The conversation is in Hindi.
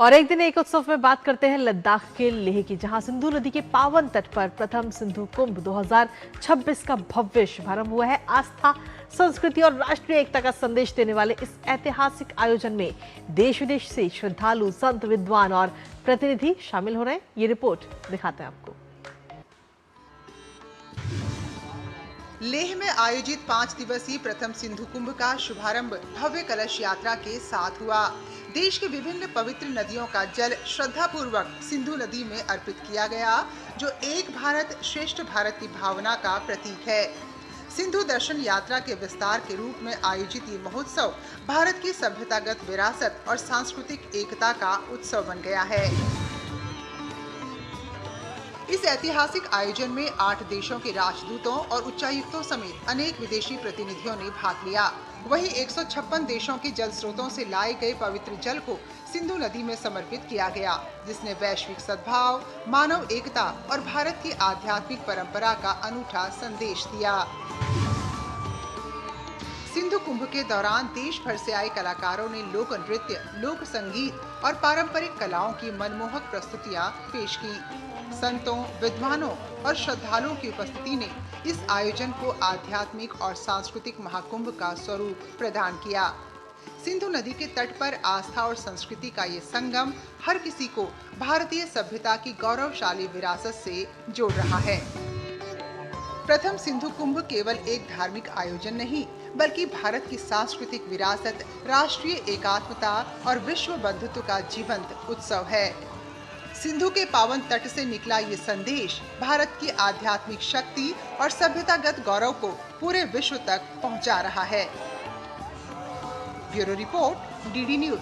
और एक दिन एक उत्सव में बात करते हैं लद्दाख के लेह की, जहां सिंधु नदी के पावन तट पर प्रथम सिंधु कुंभ 2026 का भव्य शुभारंभ हुआ है। आस्था, संस्कृति और राष्ट्रीय एकता का संदेश देने वाले इस ऐतिहासिक आयोजन में देश विदेश से श्रद्धालु, संत, विद्वान और प्रतिनिधि शामिल हो रहे हैं। ये रिपोर्ट दिखाते हैं आपको। लेह में आयोजित 5 दिवसीय प्रथम सिंधु कुंभ का शुभारंभ भव्य कलश यात्रा के साथ हुआ। देश के विभिन्न पवित्र नदियों का जल श्रद्धा पूर्वक सिंधु नदी में अर्पित किया गया, जो एक भारत श्रेष्ठ भारत की भावना का प्रतीक है। सिंधु दर्शन यात्रा के विस्तार के रूप में आयोजित ये महोत्सव भारत की सभ्यतागत विरासत और सांस्कृतिक एकता का उत्सव बन गया है। इस ऐतिहासिक आयोजन में 8 देशों के राजदूतों और उच्चायुक्तों समेत अनेक विदेशी प्रतिनिधियों ने भाग लिया। वहीं 156 देशों के जल स्रोतों से लाए गए पवित्र जल को सिंधु नदी में समर्पित किया गया, जिसने वैश्विक सद्भाव, मानव एकता और भारत की आध्यात्मिक परंपरा का अनूठा संदेश दिया। सिंधु कुंभ के दौरान देश भर से आए कलाकारों ने लोक नृत्य, लोक संगीत और पारंपरिक कलाओं की मनमोहक प्रस्तुतियां पेश की। संतों, विद्वानों और श्रद्धालुओं की उपस्थिति ने इस आयोजन को आध्यात्मिक और सांस्कृतिक महाकुंभ का स्वरूप प्रदान किया। सिंधु नदी के तट पर आस्था और संस्कृति का ये संगम हर किसी को भारतीय सभ्यता की गौरवशाली विरासत से जोड़ रहा है। प्रथम सिंधु कुंभ केवल एक धार्मिक आयोजन नहीं, बल्कि भारत की सांस्कृतिक विरासत, राष्ट्रीय एकात्मता और विश्व बंधुत्व का जीवंत उत्सव है। सिंधु के पावन तट से निकला ये संदेश भारत की आध्यात्मिक शक्ति और सभ्यतागत गौरव को पूरे विश्व तक पहुंचा रहा है। Bureau report, DD news.